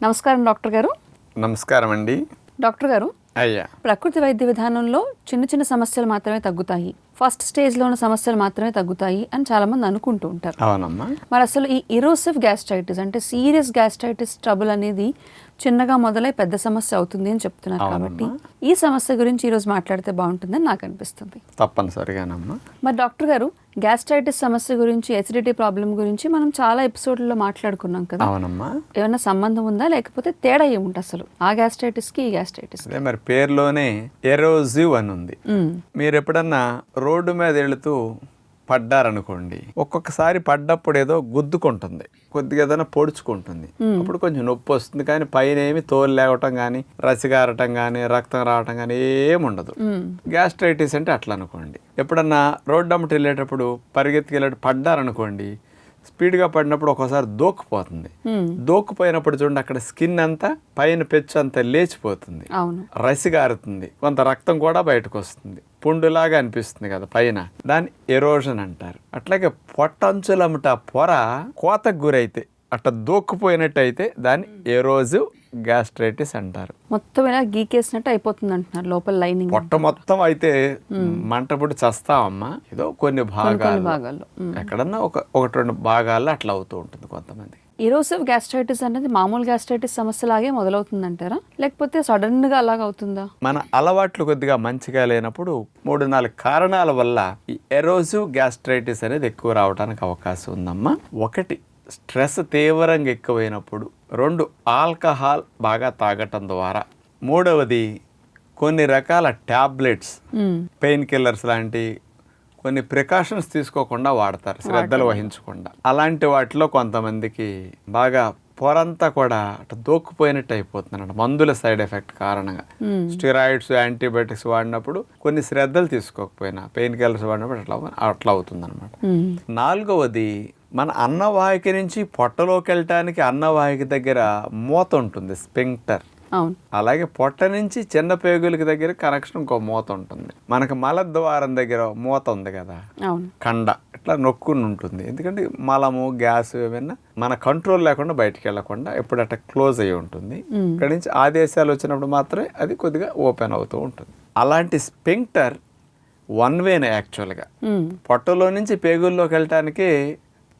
నమస్కారం డాక్టర్ గారు. నమస్కారం అండి. డాక్టర్ గారు, అయ్యా, ప్రకృతి వైద్య విధానంలో చిన్న చిన్న సమస్యలు మాత్రమే తగ్గుతాయి, ఫస్ట్ స్టేజ్లో ఉన్న సమస్యలు మాత్రమే తగ్గుతాయి అని చాలామంది అనుకుంటూ ఉంటారు. అవునమ్మా. మరి అసలు ఈ ఇరోసివ్ గ్యాస్ట్రైటిస్ అంటే సీరియస్ గ్యాస్ట్రైటిస్ ట్రబుల్ అనేది చిన్నగా మొదలై పెద్ద సమస్య అవుతుంది అని చెప్తున్నారు. కాబట్టి ఈ సమస్య గురించి ఈరోజు మాట్లాడితే బాగుంటుందని నాకు అనిపిస్తుంది. తప్పనిసరిగానమ్మా. మరి డాక్టర్ గారు, గ్యాస్ట్రైటిస్ సమస్య గురించి, ఎసిడిటీ ప్రాబ్లం గురించి మనం చాలా ఎపిసోడ్లలో మాట్లాడుకున్నాం కదా. అవునమ్మా. ఏమైనా సంబంధం ఉందా, లేకపోతే తేడా ఏముంటుంది అసలు ఆ గ్యాస్ట్రైటిస్ కి ఈ గ్యాస్ట్రైటిస్? అదే మరి పేరులోనే ఎరోజివ్ అని ఉంది. మీరు ఎప్పుడన్నా రోడ్డు మీద వెళుతూ పడ్డారనుకోండి, ఒక్కొక్కసారి పడ్డప్పుడు ఏదో గుద్దుకుంటుంది, కొద్దిగా ఏదైనా పొడుచుకుంటుంది, అప్పుడు కొంచెం నొప్పి వస్తుంది. కానీ పైన ఏమి తోలు లేవటం కానీ, రసిగారటం కానీ, రక్తం రావటం కానీ ఏముండదు. గ్యాస్ట్రైటిస్ అంటే అట్లా అనుకోండి. ఎప్పుడన్నా రోడ్డు అమ్మటి వెళ్ళేటప్పుడు పరిగెత్తుకెళ్ళేటప్పుడు పడ్డారనుకోండి, స్పీడ్గా పడినప్పుడు ఒక్కోసారి దోక్కుపోతుంది. దోక్కుపోయినప్పుడు చూడండి, అక్కడ స్కిన్ అంతా పైన పెచ్చు అంతా లేచిపోతుంది, రసిగారుతుంది, కొంత రక్తం కూడా బయటకు వస్తుంది, పుండులాగా అనిపిస్తుంది కదా పైన. దాన్ని ఎరోజన్ అంటారు. అట్లాగే పొట్టంచులమ్మట పొర కోతకు గురైతే అట్లా దూక్కుపోయినట్టు అయితే దాన్ని ఎరోజివ్ గ్యాస్ట్రైటిస్ అంటారు. మొత్తం ఇలా గీకేసినట్టు అయిపోతుంది అంటున్నారు లోపల లైనింగ్. పొట్ట మొత్తం అయితే మంటపుడు చస్తామమ్మా. ఏదో కొన్ని భాగాల్లో ఎక్కడన్నా ఒకటి రెండు భాగాల్లో అట్లా అవుతూ ఉంటుంది కొంతమంది. ఎరోసివ్ గ్యాస్ట్రైటిస్ అనేది మామూలు గ్యాస్ట్రైటిస్ సమస్యలాగే మొదలవుతుంది అంటారా, లేకపోతే సడన్ గా అలాగ అవుతుందా? మన అలవాట్లు కొద్దిగా మంచిగా లేనప్పుడు 3-4 కారణాల వల్ల ఈ ఎరోసివ్ గ్యాస్ట్రైటిస్ అనేది ఎక్కువ రావడానికి అవకాశం ఉందమ్మా. 1, స్ట్రెస్ తీవ్రంగా ఎక్కువైనప్పుడు. 2, ఆల్కహాల్ బాగా తాగటం ద్వారా. 3వది, కొన్ని రకాల టాబ్లెట్స్, పెయిన్ కిల్లర్స్ లాంటి కొన్ని ప్రికాషన్స్ తీసుకోకుండా వాడతారు, శ్రద్ధలు వహించకుండా. అలాంటి వాటిలో కొంతమందికి బాగా పొరంతా కూడా అట్లా దోక్కుపోయినట్టు అయిపోతుంది అన్నమాట, మందుల సైడ్ ఎఫెక్ట్ కారణంగా. స్టెరాయిడ్స్, యాంటీబయాటిక్స్ వాడినప్పుడు, కొన్ని శ్రద్ధలు తీసుకోకపోయినా, పెయిన్ కిల్లర్స్ వాడినప్పుడు అట్లా అవుతుంది అనమాట. 4వది, మన అన్నవాహిక నుంచి పొట్టలోకి వెళ్ళటానికి అన్నవాహిక దగ్గర మూత ఉంటుంది, స్పింక్టర్. అలాగే పొట్ట నుంచి చిన్న పేగులకి దగ్గర కనెక్షన్ ఇంకో మూత ఉంటుంది. మనకు మలద్వారం దగ్గర మూత ఉంది కదా, కండ, ఇట్లా నొక్కుని ఉంటుంది. ఎందుకంటే మలము, గ్యాస్ ఏమైనా మన కంట్రోల్ లేకుండా బయటికి వెళ్ళకుండా ఎప్పుడు అట్లా క్లోజ్ అయ్యి ఉంటుంది. ఇక్కడి నుంచి ఆదేశాలు వచ్చినప్పుడు మాత్రమే అది కొద్దిగా ఓపెన్ అవుతూ ఉంటుంది. అలాంటి స్పింక్టర్ 1 వేనే యాక్చువల్గా. పొట్టలో నుంచి పేగుల్లోకి వెళ్ళటానికి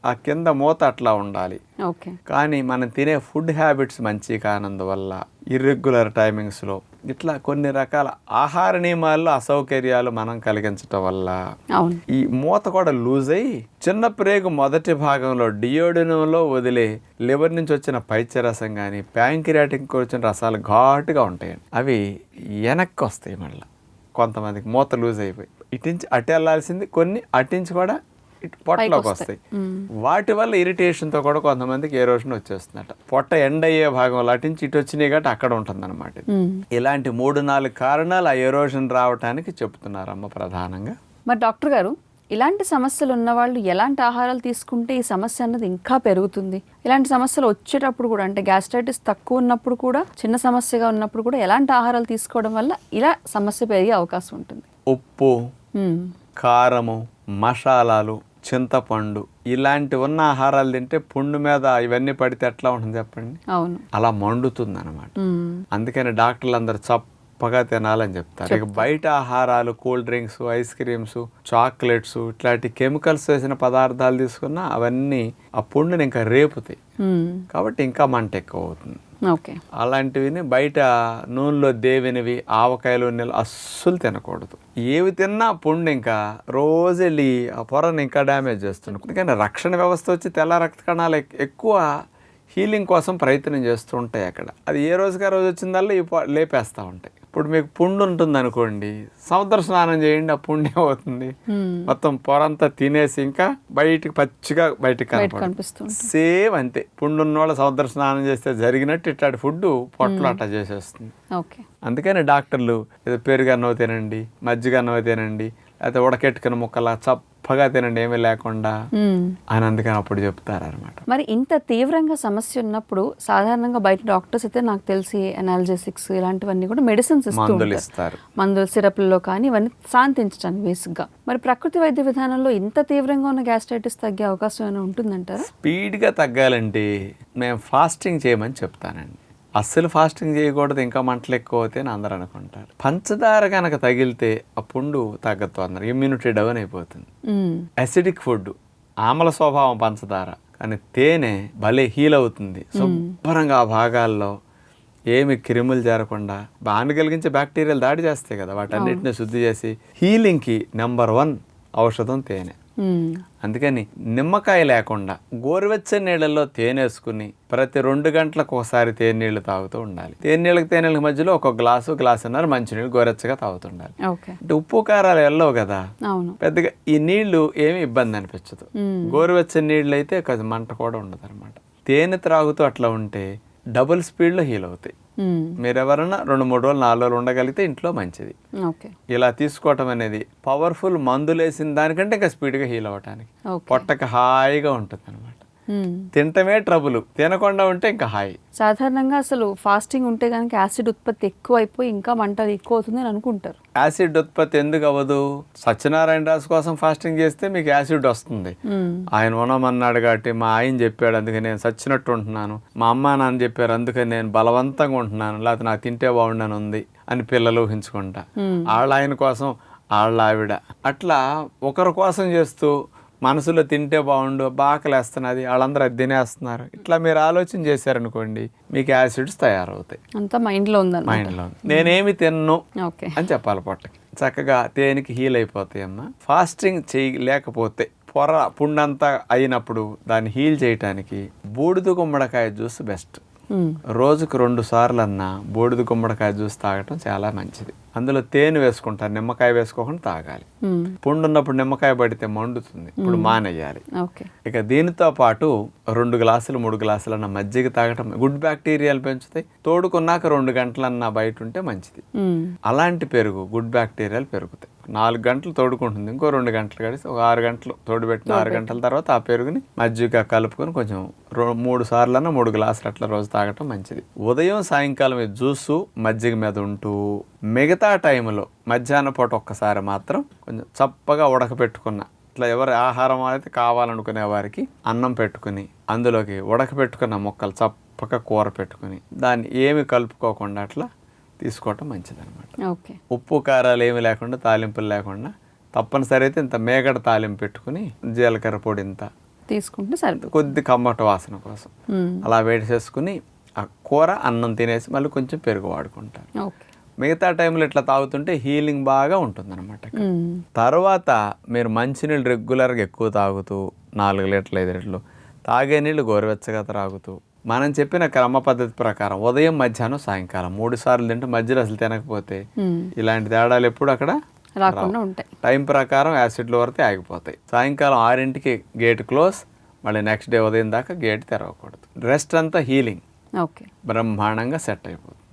ఆ కింద మూత అట్లా ఉండాలి. కానీ మనం తినే ఫుడ్ హ్యాబిట్స్ మంచి కానందువల్ల, ఇర్రెగ్యులర్ టైమింగ్స్లో, ఇట్లా కొన్ని రకాల ఆహార నియమాల్లో అసౌకర్యాలు మనం కలిగించటం వల్ల ఈ మూత కూడా లూజ్ అయ్యి చిన్న ప్రేగు మొదటి భాగంలో డియోడినంలో వదిలే లివర్ నుంచి వచ్చిన పైత్యరసం కానీ, ప్యాంక్రియాటిక్ వచ్చిన రసాలు ఘాటుగా ఉంటాయండి. అవి వెనక్కి వస్తాయి. మళ్ళీ కొంతమందికి మూత లూజ్ అయిపోయి ఇటించి అటు వెళ్ళాల్సింది కొన్ని అటించి కూడా ఇటు పొట్టలోకి వస్తాయి. వాటి వల్ల ఇరిటేషన్తో కూడా కొంతమందికి ఎరోషన్ వచ్చేస్తుందట. పొట్ట ఎండ్ అయ్యే భాగంలో అటించి ఇటు వచ్చినాయి కాబట్టి అక్కడ ఉంటుంది అనమాట. ఇలాంటి 3-4 కారణాలు ఆ ఎరోషన్ రావటానికి చెప్తున్నారమ్మ ప్రధానంగా. మరి డాక్టర్ గారు, ఇలాంటి సమస్యలు ఉన్న వాళ్ళు ఎలాంటి ఆహారాలు తీసుకుంటే ఈ సమస్య అన్నది ఇంకా పెరుగుతుంది? ఇలాంటి సమస్యలు వచ్చేటప్పుడు కూడా, అంటే గ్యాస్ట్రైటిస్ తక్కువ ఉన్నప్పుడు కూడా, చిన్న సమస్యగా ఉన్నప్పుడు కూడా ఎలాంటి ఆహారాలు తీసుకోవడం వల్ల ఇలా సమస్య పెరిగే అవకాశం ఉంటుంది? ఉప్పు, కారము, మసాలాలు, చింతపండు ఇలాంటి ఉన్న ఆహారాలు తింటే పుండు మీద ఇవన్నీ పడితే ఎట్లా ఉంటుంది చెప్పండి? అలా మండుతుంది అనమాట. అందుకని డాక్టర్లు అందరు చప్పగా తినాలని చెప్తారు. ఇక బయట ఆహారాలు, cool drinks, ice creams, chocolates, ఇట్లాంటి కెమికల్స్ వేసిన పదార్థాలు తీసుకున్నా అవన్నీ ఆ పుండుని ఇంకా రేపుతాయి. కాబట్టి ఇంకా మంట ఎక్కువ అవుతుంది. అలాంటివి బయట నూనెలో దేవినవి, ఆవకాయలు, నీళ్ళు అస్సలు తినకూడదు. ఏవి తిన్నా పుండు ఇంకా రోజు వెళ్ళి ఆ పొరను ఇంకా డ్యామేజ్ చేస్తుంది. ఎందుకంటే రక్షణ వ్యవస్థ వచ్చి తెల్ల రక్త కణాలు ఎక్కువ హీలింగ్ కోసం ప్రయత్నం చేస్తూ ఉంటాయి అక్కడ. అది ఏ రోజుకి ఆ రోజు వచ్చిందల్లా లేపేస్తూ ఉంటాయి. ఇప్పుడు మీకు పుండు ఉంటుంది అనుకోండి, సముద్ర స్నానం చేయండి, ఆ పుండు ఏమవుతుంది, మొత్తం పొరంతా తినేసి ఇంకా బయటికి పచ్చిగా బయటికి కనిపిస్తుంది. సేమ్ అంతే, పుండు ఉన్నవాళ్ళు సముద్ర స్నానం చేస్తే జరిగినట్టు ఇట్లాంటి ఫుడ్ పొట్టలో అట్లా చేసేస్తుంది. అందుకని డాక్టర్లు ఏదో పెరుగు అన్నవ తినండి, మజ్జిగ అన్నవ తినండి, లేకపోతే ఉడకెట్టుకున్న ముక్కలా చప్పగా తినండి ఏమీ లేకుండా అని అందుకని అప్పుడు చెప్తారనమాట. మరి ఇంత తీవ్రంగా సమస్య ఉన్నప్పుడు సాధారణంగా బయట డాక్టర్స్ అయితే నాకు తెలిసి అనాల్జెసిక్స్ ఇలాంటివన్నీ కూడా మెడిసిన్స్ ఇస్తారు, మందులు సిరప్లలో కానీ, ఇవన్నీ శాంతించడానికి బేసిక్గా. మరి ప్రకృతి వైద్య విధానంలో ఇంత తీవ్రంగా ఉన్న గ్యాస్ట్రైటిస్ తగ్గే అవకాశం ఏమైనా ఉంటుందంటారా? స్పీడ్గా తగ్గాలంటే మేము ఫాస్టింగ్ చేయమని చెప్తానండి. అస్సలు ఫాస్టింగ్ చేయకూడదు ఇంకా మంటలు ఎక్కువ అవుతాయి అని అందరూ అనుకుంటారు. పంచదార కనుక తగిలితే ఆ పుండు తగ్గదు అందరు, ఇమ్యూనిటీ డౌన్ అయిపోతుంది. అసిడిక్ ఫుడ్, ఆమల స్వభావం పంచదార, కానీ తేనె భలే హీల్ అవుతుంది. శుభ్రంగా ఆ భాగాల్లో ఏమి క్రిములు చేరకుండా బాగా కలిగించే బ్యాక్టీరియాలు దాడి చేస్తాయి కదా, వాటన్నిటిని శుద్ధి చేసి హీలింగ్కి నెంబర్ 1 ఔషధం తేనె. అందుకని నిమ్మకాయ లేకుండా గోరువెచ్చని నీళ్ళల్లో తేనె వేసుకుని ప్రతి 2 గంటలకు ఒకసారి తేనె నీళ్ళు తాగుతూ ఉండాలి. తేనెళ్ళకి మధ్యలో ఒక గ్లాసున్నర మంచినీళ్ళు గోరెచ్చగా తాగుతుండాలి. అంటే ఉప్పు కారాలు వెళ్ళవు కదా, పెద్దగా ఈ నీళ్లు ఏమి ఇబ్బంది అనిపించదు. గోరువెచ్చని నీళ్ళు అయితే కొంచెం మంట కూడా ఉండదు అనమాట. తేనె త్రాగుతూ అట్లా ఉంటే డబుల్ స్పీడ్లో హీల్ అవుతాయి. మీరు ఎవరైనా 2-3 రోజులు 4 రోజులు ఉండగలిగితే ఇంట్లో మంచిది. ఇలా తీసుకోవటం అనేది పవర్ఫుల్, మందులు వేసిన దానికంటే ఇంకా స్పీడ్గా హీల్ అవ్వటానికి, పొట్టకి హాయిగా ఉంటుంది అనమాట. తింటమే ట్రబుల్, తినకుండా ఉంటే ఇంకా హాయి. సాధారణంగా అసలు ఫాస్టింగ్ ఉంటే కనుక యాసిడ్ ఉత్పత్తి ఎక్కువ అయిపోయి ఇంకా మంట ఎక్కువ అవుతుంది అని అనుకుంటారు. యాసిడ్ ఉత్పత్తి ఎందుకు అవ్వదు? సత్యనారాయణ రాజు కోసం ఫాస్టింగ్ చేస్తే మీకు యాసిడ్ వస్తుంది. ఆయన ఉండమన్నాడు కాబట్టి, మా ఆయన చెప్పాడు అందుకని నేను సచ్చినట్టు ఉంటున్నాను, మా అమ్మ నాన్న చెప్పారు అందుకని నేను బలవంతంగా ఉంటున్నాను, లేకపోతే నాకు తింటే బాగుండని ఉంది అని పిల్లలు ఊహించుకుంటా. వాళ్ళ ఆయన కోసం వాళ్ళ ఆవిడ అట్లా ఒకరి కోసం చేస్తూ మనసులో తింటే బాగుండు, బాకలేస్తున్నది, వాళ్ళందరూ అది తినేస్తున్నారు, ఇట్లా మీరు ఆలోచన చేశారనుకోండి మీకు యాసిడ్స్ తయారవుతాయి. అంతా మైండ్లో మైండ్లో నేనేమి తిన్ను అని చెప్పాలి పొట్టకి. చక్కగా తేనెకి హీల్ అయిపోతాయి అమ్మ. ఫాస్టింగ్ చేయలేకపోతే పుండంతా అయినప్పుడు దాన్ని హీల్ చేయటానికి బూడిద గుమ్మడికాయ జ్యూస్ బెస్ట్. రోజుకు 2 సార్లు అన్నా బూడిద గుమ్మడికాయ జ్యూస్ తాగటం చాలా మంచిది. అందులో తేనె వేసుకుంటారు, నిమ్మకాయ వేసుకోకుండా తాగాలి. పుండు ఉన్నప్పుడు నిమ్మకాయ పడితే మండుతుంది, ఇప్పుడు మానేయాలి. ఇక దీనితో పాటు 2 గ్లాసులు 3 గ్లాసులన్నా మజ్జిగ తాగటం గుడ్ బ్యాక్టీరియాలు పెంచుతాయి. తోడుకున్నాక 2 గంటలన్నా బయట ఉంటే మంచిది. అలాంటి పెరుగు గుడ్ బ్యాక్టీరియాలు పెరుగుతాయి. 4 గంటలు తోడుకుంటుంది, ఇంకో 2 గంటలు కలిసి ఒక 6 గంటలు తోడుపెట్టిన 6 గంటల తర్వాత ఆ పెరుగుని మజ్జిగ కలుపుకొని కొంచెం 3 సార్లన్నా 3 గ్లాసులు అట్లా రోజు తాగటం మంచిది. ఉదయం సాయంకాలం జ్యూసు మజ్జిగ మీద ఉంటూ మిగతా టైంలో మధ్యాహ్నం పూట ఒక్కసారి మాత్రం కొంచెం చప్పగా ఉడకపెట్టుకున్న, ఇట్లా ఎవరి ఆహారం అయితే కావాలనుకునే వారికి అన్నం పెట్టుకుని అందులోకి ఉడకపెట్టుకున్న ముక్కలు చప్పగా కూర పెట్టుకుని దాన్ని ఏమి కలుపుకోకుండా అట్లా తీసుకోవటం మంచిది అనమాట. ఉప్పు కారాలు ఏమి లేకుండా, తాలింపులు లేకుండా, తప్పనిసరి అయితే ఇంత మేగడ తాలింపు పెట్టుకుని జీలకర్ర పొడి ఇంత తీసుకుంటే సరిపోతుంది, కొద్ది కమ్మట వాసన కోసం అలా వేడి చేసుకుని ఆ కూర అన్నం తినేసి మళ్ళీ కొంచెం పెరుగు వాడుకుంటారు. మిగతా టైంలో ఇట్లా తాగుతుంటే హీలింగ్ బాగా ఉంటుంది అనమాట. తర్వాత మీరు మంచినీళ్ళు రెగ్యులర్గా ఎక్కువ తాగుతూ 4 లీటర్లు 5 లీటర్లు తాగే నీళ్ళు గోరువెచ్చగా తాగుతూ మనం చెప్పిన క్రమ పద్ధతి ప్రకారం ఉదయం మధ్యాహ్నం సాయంకాలం 3 సార్లు తింటే మధ్యలో అసలు తినకపోతే ఇలాంటి తేడాలు ఎప్పుడు అక్కడ రాకుండా ఉంటాయి. టైం ప్రకారం యాసిడ్లు వరకు ఆగిపోతాయి. సాయంకాలం 6ంటికి గేట్ క్లోజ్, మళ్ళీ నెక్స్ట్ డే ఉదయం దాకా గేట్ తెరవకూడదు. రెస్ట్ అంతా హీలింగ్ బ్రహ్మాండంగా సెట్ అయిపోతుంది.